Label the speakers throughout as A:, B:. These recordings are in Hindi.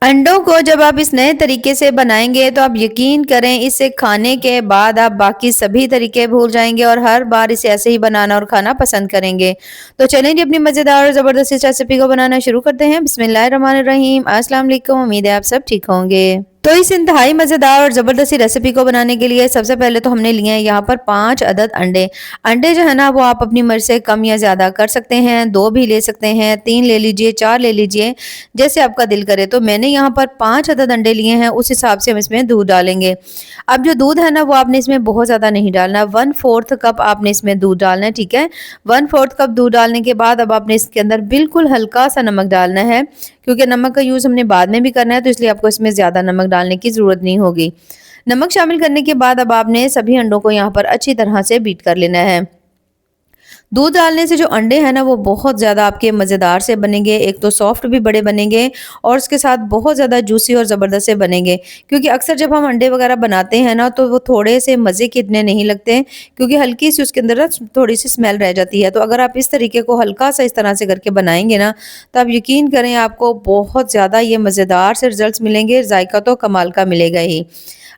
A: अंडों को जब आप इस नए तरीके से बनाएँगे तो आप यकीन करें इसे खाने के बाद आप बाकी सभी तरीके भूल जाएँगे और हर बार इसे ऐसे ही बनाना और खाना पसंद करेंगे। तो चलें जी अपनी मज़ेदार और ज़बरदस्त इस रेसिपी को बनाना शुरू करते हैं। बिस्मिल्लाहिर्रहमानिर्रहीम। अस्सलाम वालेकुम। उम्मीद है आप सब ठीक होंगे। तो इस इंतहाई मज़ेदार और ज़बरदस्त रेसिपी को बनाने के लिए सबसे पहले तो हमने लिए हैं यहाँ पर 5 अदद अंडे। अंडे जो है ना वो आप अपनी मर्ज़ी से कम या ज़्यादा कर सकते हैं, 2 भी ले सकते हैं, 3 ले लीजिए, 4 ले लीजिए, जैसे आपका दिल करे। तो मैंने यहाँ पर 5 अदद अंडे लिए हैं, उस हिसाब से हम इसमें दूध डालेंगे। अब जो दूध है ना वो आपने इसमें बहुत ज़्यादा नहीं डालना, 1/4 कप आपने इसमें दूध डालना है, ठीक है? 1/4 कप दूध डालने के बाद अब आपने इसके अंदर बिल्कुल हल्का-सा नमक डालना है, क्योंकि नमक का यूज़ हमने बाद में भी करना है, तो इसलिए आपको इसमें ज़्यादा नमक डालने की ज़रूरत नहीं होगी। नमक शामिल करने के बाद अब आपने सभी अंडों को यहाँ पर अच्छी तरह से बीट कर लेना है। दूध डालने से जो अंडे हैं ना वो बहुत ज़्यादा आपके मज़ेदार से बनेंगे, एक तो सॉफ्ट भी बड़े बनेंगे और उसके साथ बहुत ज़्यादा जूसी और ज़बरदस्त से बनेंगे। क्योंकि अक्सर जब हम अंडे वग़ैरह बनाते हैं ना तो वो थोड़े से मज़े के इतने नहीं लगते, क्योंकि हल्की-सी उसके अंदर ना थोड़ी-सी स्मेल रह जाती है। तो अगर आप इस तरीके को हल्का-सा इस तरह से करके बनाएँगे ना, तो आप यकीन करें आपको बहुत ज़्यादा ये मज़ेदार से रिज़ल्ट्स मिलेंगे, ज़ायका तो कमाल का मिलेगा ही।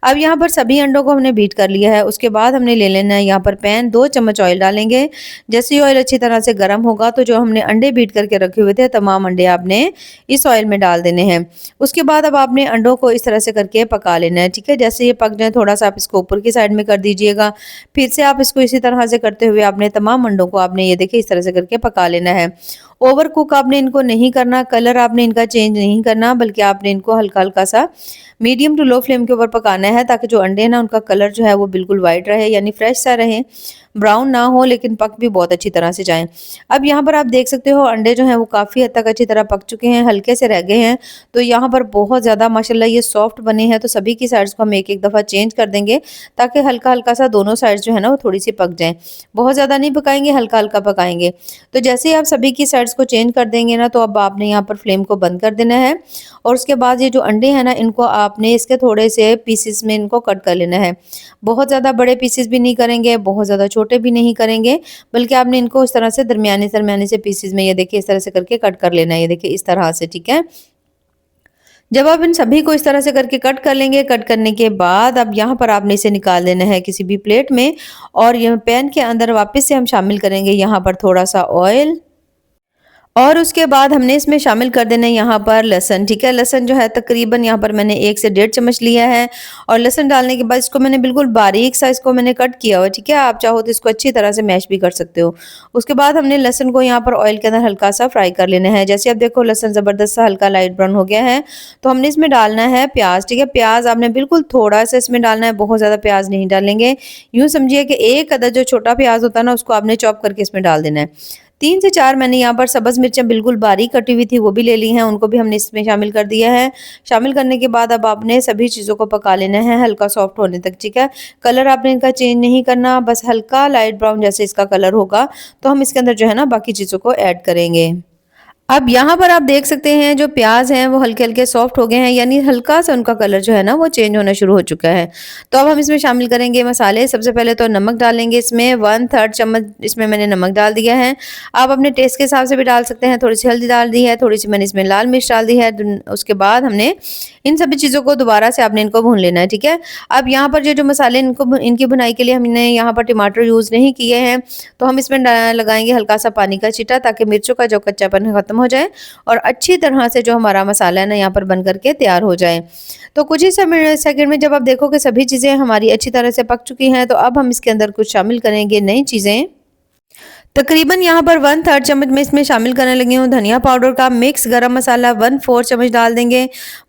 A: अब यहाँ पर सभी अंडों को हमने बीट कर लिया है। उसके बाद हमने ले लेना है यहाँ पर पैन, 2 चम्मच ऑयल डालेंगे। जैसे ही ऑयल अच्छी तरह से गर्म होगा तो जो हमने अंडे बीट करके रखे हुए थे तमाम अंडे आपने इस ऑयल में डाल देने हैं। उसके बाद अब आपने अंडों को इस तरह से करके पका लेना है, ठीक है? जैसे ये पक जाए थोड़ा-सा आप इसको ऊपर की साइड में कर दीजिएगा। फिर से आप इसको इसी तरह से करते हुए आपने तमाम अंडों को आपने ये देखिए इस तरह से करके पका लेना है। ओवर कुक आपने इनको नहीं करना, कलर आपने इनका चेंज नहीं करना, बल्कि आपने इनको हल्का-हल्का सा मीडियम टू लो फ्लेम के ऊपर पकाना है, ताकि जो अंडे हैं ना उनका कलर जो है वो बिल्कुल वाइट रहे, यानी फ्रेश सा रहे, ब्राउन ना हो लेकिन पक भी बहुत अच्छी तरह से जाएँ। अब यहाँ पर आप देख सकते हो अंडे जो हैं वो काफ़ी हद तक अच्छी तरह पक चुके हैं, हल्के से रह गए हैं। तो यहाँ पर बहुत ज़्यादा माशाल्लाह ये सॉफ्ट बने हैं, तो सभी की साइड्स को हम एक-एक दफ़ा चेंज कर देंगे, ताकि हल्का-हल्का सा दोनों साइड्स जो है ना वो थोड़ी-सी पक जाएँ। बहुत ज़्यादा नहीं पकाएँगे, हल्का-हल्का पकाएँगे। तो जैसे ही आप सभी की साइड्स को चेंज कर देंगे ना, तो अब आपने यहाँ पर फ्लेम को बंद कर देना है और उसके बाद ये जो अंडे हैं ना इनको आपने इसके थोड़े से पीसेस में इनको कट कर लेना है। बहुत ज़्यादा बड़े पीसेस भी नहीं करेंगे, बहुत ज़्यादा छोटे भी नहीं करेंगे, बल्कि आपने इनको इस तरह से दरमियाने-दरमियाने से पीसेस में ये देखिए इस तरह से करके कट कर लेना है, ये देखिए इस तरह से, ठीक है? जब आप इन सभी को इस तरह से करके कट कर लेंगे, कट करने के बाद अब यहाँ पर आपने इसे निकाल लेना है किसी भी प्लेट में और यह पैन के अंदर वापस से हम शामिल करेंगे यहाँ पर थोड़ा-सा ऑयल और उसके बाद हमने इसमें शामिल कर देना है यहाँ पर लहसुन, ठीक है? लहसुन जो है तकरीबन यहाँ पर मैंने 1 से डेढ़ चम्मच लिया है और लहसुन डालने के बाद इसको मैंने बिल्कुल बारीक सा इसको मैंने कट किया हुआ है, ठीक है? आप चाहो तो इसको अच्छी तरह से मैश भी कर सकते हो। उसके बाद हमने लहसुन को यहाँ पर ऑयल के अंदर हल्का सा फ्राई कर लेना है। जैसे आप देखो लहसुन ज़बरदस्त सा हल्का लाइट ब्राउन हो गया है, तो हमने इसमें डालना है प्याज़, ठीक है? प्याज़ आपने बिल्कुल थोड़ा-सा इसमें डालना है, बहुत ज़्यादा प्याज़ नहीं डालेंगे। यूँ समझिए कि 1 अदद जो छोटा प्याज़ होता है ना उसको आपने चॉप करके इसमें डाल देना है। 3 से 4 मैंने यहाँ पर सब्ज़ मिर्चें बिल्कुल बारीक कटी हुई थी वो भी ले ली हैं, उनको भी हमने इसमें शामिल कर दिया है। शामिल करने के बाद अब आपने सभी चीज़ों को पका लेना है हल्का सॉफ्ट होने तक, ठीक है? कलर आपने इनका चेंज नहीं करना, बस हल्का लाइट ब्राउन जैसे इसका कलर होगा, तो हम इसके अंदर जो है ना बाकी चीज़ों को ऐड करेंगे। अब यहाँ पर आप देख सकते हैं जो प्याज़ हैं वो हल्के-हल्के सॉफ्ट हो गए हैं, यानी हल्का-सा उनका कलर जो है ना वो चेंज होना शुरू हो चुका है। तो अब हम इसमें शामिल करेंगे मसाले। सबसे पहले तो नमक डालेंगे इसमें, 1/3 चम्मच इसमें मैंने नमक डाल दिया है। आप अपने टेस्ट के हिसाब से भी डाल सकते हैं, थोड़ी-सी हल्दी डाल दी है, थोड़ी-सी मैंने इसमें लाल मिर्च डाल दी है। उसके बाद हमने इन सभी चीज़ों को दोबारा से आपने इनको भून लेना है, ठीक है? अब यहाँ पर ये जो मसाले इनकी भुनाई के लिए हमने यहाँ पर टमाटर यूज़ नहीं किए हैं, तो हम इसमें लगाएँगे हल्का-सा पानी का छींटा, ताकि मिर्चों का जो कच्चापन है खत्म हो जाए और अच्छी तरह से जो हमारा मसाला है ना यहाँ पर बन करके तैयार हो जाए। तो कुछ ही समय सेकंड में जब आप देखो कि सभी चीज़ें हमारी अच्छी तरह से पक चुकी हैं, तो अब हम इसके अंदर कुछ शामिल करेंगे नई चीज़ें। तकरीबन यहाँ पर 1/3 चम्मच में इसमें शामिल करने लगी हूँ धनिया पाउडर का मिक्स गरम मसाला 1/4 चम्मच डाल देंगे।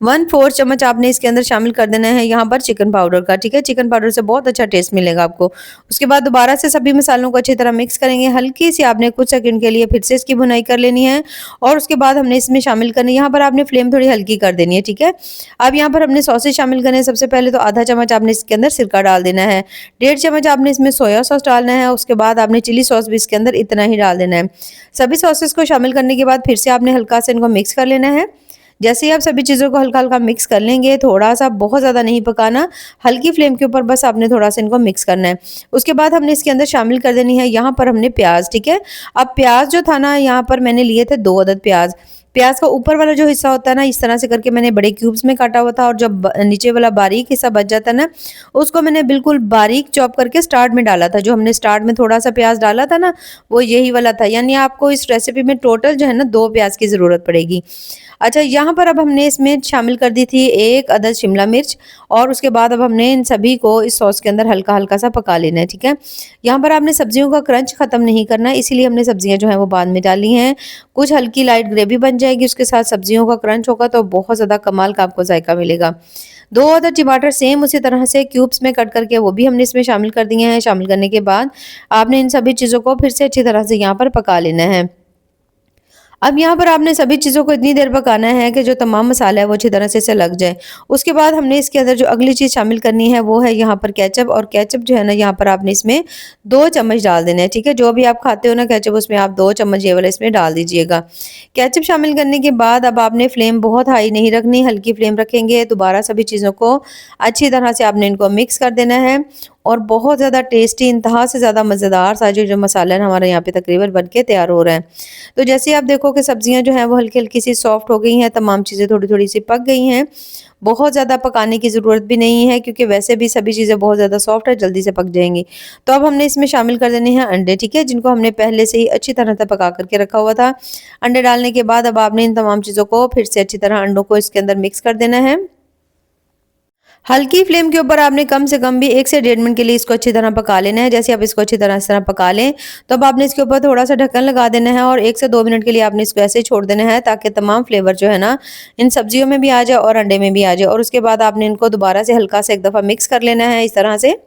A: 1/4 चम्मच आपने इसके अंदर शामिल कर देना है यहाँ पर चिकन पाउडर का, ठीक है? चिकन पाउडर से बहुत अच्छा टेस्ट मिलेगा आपको। उसके बाद दोबारा से सभी मसालों को अच्छी तरह मिक्स करेंगे। हल्की सी आपने कुछ सेकंड के लिए फिर से इसकी भुनाई कर लेनी है और उसके बाद हमने इसमें शामिल करनी है, यहाँ पर आपने फ्लेम थोड़ी हल्की कर देनी है, ठीक है? अब यहाँ पर हमने सॉसेज शामिल करने हैं। सबसे पहले तो आधा चम्मच आपने इसके अंदर सिरका डाल देना है, 1.5 चम्मच आपने इसमें सोया सॉस डालना है, उसके बाद आपने चिली सॉस भी इसके अंदर इतना ही डाल देना है। सभी सॉसेस को शामिल करने के बाद फिर से आपने हल्का से इनको मिक्स कर लेना है। जैसे ही आप सभी चीज़ों को हल्का-हल्का मिक्स कर लेंगे, थोड़ा-सा बहुत ज़्यादा नहीं पकाना, हल्की फ्लेम के ऊपर बस आपने थोड़ा-सा इनको मिक्स करना है। उसके बाद हमने इसके अंदर शामिल कर देनी है यहाँ पर हमने प्याज़, ठीक है? अब प्याज़ जो था ना यहाँ पर मैंने लिए थे 2 अदद प्याज़। प्याज़ का ऊपर वाला जो हिस्सा होता है ना, इस तरह से करके मैंने बड़े क्यूब्स में काटा हुआ था और जब नीचे वाला बारीक हिस्सा बच जाता है ना, उसको मैंने बिल्कुल बारीक चॉप करके स्टार्ट में डाला था। जो हमने स्टार्ट में थोड़ा-सा प्याज़ डाला था ना, वो यही वाला था। यानी आपको इस रेसिपी में टोटल जो है ना 2 प्याज़ की ज़रूरत पड़ेगी। अच्छा, यहाँ पर अब हमने इसमें शामिल कर दी थी 1 अदद शिमला मिर्च और उसके बाद अब हमने इन सभी को इस सॉस के अंदर हल्का-हल्का सा पका लेना है, ठीक है? यहाँ पर आपने सब्जियों का क्रंच ख़त्म नहीं करना है, इसीलिए हमने सब्जियाँ जो हैं वो बाद में डाली हैं। कुछ हल्की लाइट ग्रेवी बन जाएगी, उसके साथ सब्जियों का क्रंच होगा तो बहुत ज़्यादा कमाल का आपको जायका मिलेगा। 2 अदद टमाटर सेम उसी तरह से क्यूब्स में कट करके वो भी हमने इसमें शामिल कर दिए हैं। शामिल करने के बाद आपने इन सभी चीज़ों को फिर से अच्छी तरह से यहाँ पर पका लेना है। अब यहाँ पर आपने सभी चीज़ों को इतनी देर पकाना है कि जो तमाम मसाला है वो अच्छी तरह से इसे लग जाए। उसके बाद हमने इसके अंदर जो अगली चीज़ शामिल करनी है वो है यहाँ पर केचप, और केचप जो है ना यहाँ पर आपने इसमें 2 चम्मच डाल देना है, ठीक है? जो भी आप खाते हो ना केचप, उसमें आप 2 चम्मच ये वाला इसमें डाल दीजिएगा। केचप शामिल करने के बाद अब आपने फ्लेम बहुत हाई नहीं रखनी, हल्की फ्लेम रखेंगे। दोबारा सभी चीज़ों को अच्छी तरह से आपने इनको मिक्स कर देना है और बहुत ज़्यादा टेस्टी, इंतहा से ज़्यादा मज़ेदार सा जो मसाला है ना हमारा यहाँ पे तकरीबन बन के तैयार हो रहा है। तो जैसे ही आप देखो कि सब्जियाँ जो हैं वो हल्की-हल्की सी सॉफ्ट हो गई हैं, तमाम चीज़ें थोड़ी-थोड़ी सी पक गई हैं। बहुत ज़्यादा पकाने की ज़रूरत भी नहीं है क्योंकि वैसे भी सभी चीज़ें बहुत ज़्यादा सॉफ्ट है, जल्दी से पक जाएँगी। तो अब हमने इसमें शामिल कर देने हैं अंडे, ठीक है? जिनको हमने पहले से ही अच्छी तरह से पका कर के रखा हुआ था। अंडे डालने के बाद अब आपने इन तमाम चीज़ों को फिर से अच्छी तरह अंडों को इसके अंदर मिक्स कर देना है। हल्की फ्लेम के ऊपर आपने कम से कम भी 1 से 1.5 मिनट के लिए इसको अच्छी तरह पका लेना है। जैसे आप इसको अच्छी तरह इस तरह पका लें, तो अब आपने इसके ऊपर थोड़ा-सा ढक्कन लगा देना है और 1 से 2 मिनट के लिए आपने इसको ऐसे ही छोड़ देना है ताकि तमाम फ्लेवर जो है ना, इन सब्जियों में भी आ जाए और अंडे में भी आ जाए, और उसके बाद आपने इनको दोबारा से हल्का से एक दफ़ा मिक्स कर लेना है इस तरह से।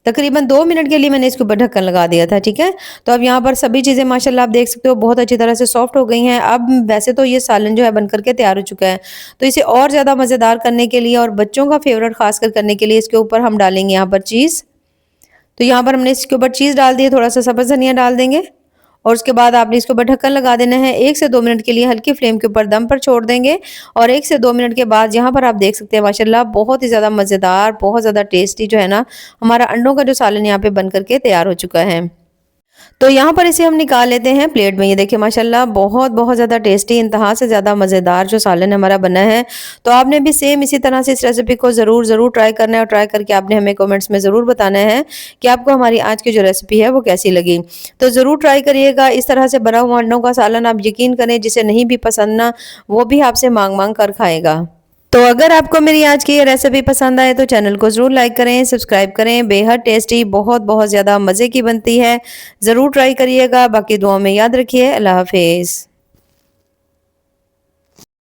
A: तकरीबन 2 मिनट के लिए मैंने इसके ऊपर ढक्कन लगा दिया था, ठीक है? तो अब यहाँ पर सभी चीज़ें माशाल्लाह आप देख सकते हो बहुत अच्छी तरह से सॉफ्ट हो गई हैं। अब वैसे तो ये सालन जो है बन कर के तैयार हो चुका है। तो इसे और ज़्यादा मज़ेदार करने के लिए और बच्चों का फ़ेवरेट ख़ासकर करने के लिए इसके ऊपर हम डालेंगे यहाँ पर चीज़। तो यहाँ पर हमने इसके ऊपर चीज़ डाल दी है, थोड़ा-सा सब्ज़ धनिया डाल देंगे और उसके बाद आपने इसके ऊपर ढक्कन लगा देना है। 1 से 2 मिनट के लिए हल्की फ्लेम के ऊपर दम पर छोड़ देंगे और 1 से 2 मिनट के बाद यहाँ पर आप देख सकते हैं माशाल्लाह बहुत ही ज़्यादा मज़ेदार, बहुत ज़्यादा टेस्टी जो है ना, हमारा अंडों का जो सालन यहाँ पे बन कर के तैयार हो चुका है। तो यहाँ पर इसे हम निकाल लेते हैं प्लेट में। ये देखिए माशाल्लाह बहुत ज़्यादा टेस्टी, इंतहा से ज़्यादा मज़ेदार जो सालन हमारा बना है। तो आपने भी सेम इसी तरह से इस रेसिपी को ज़रूर ट्राई करना है और ट्राई करके आपने हमें कमेंट्स में ज़रूर बताना है कि आपको हमारी आज की जो रेसिपी है वो कैसी लगी। तो ज़रूर ट्राई करिएगा। इस तरह से बना हुआ अंडों का सालन आप यकीन करें जिसे नहीं भी पसंद ना, वो भी आपसे माँग-माँग कर खाएगा। तो अगर आपको मेरी आज की ये रेसिपी पसंद आए तो चैनल को ज़रूर लाइक करें, सब्सक्राइब करें। बेहद टेस्टी, बहुत ज़्यादा मज़े की बनती है। ज़रूर ट्राई करिएगा। बाकी दुआओं में याद रखिए। अल्लाह हाफ़िज़।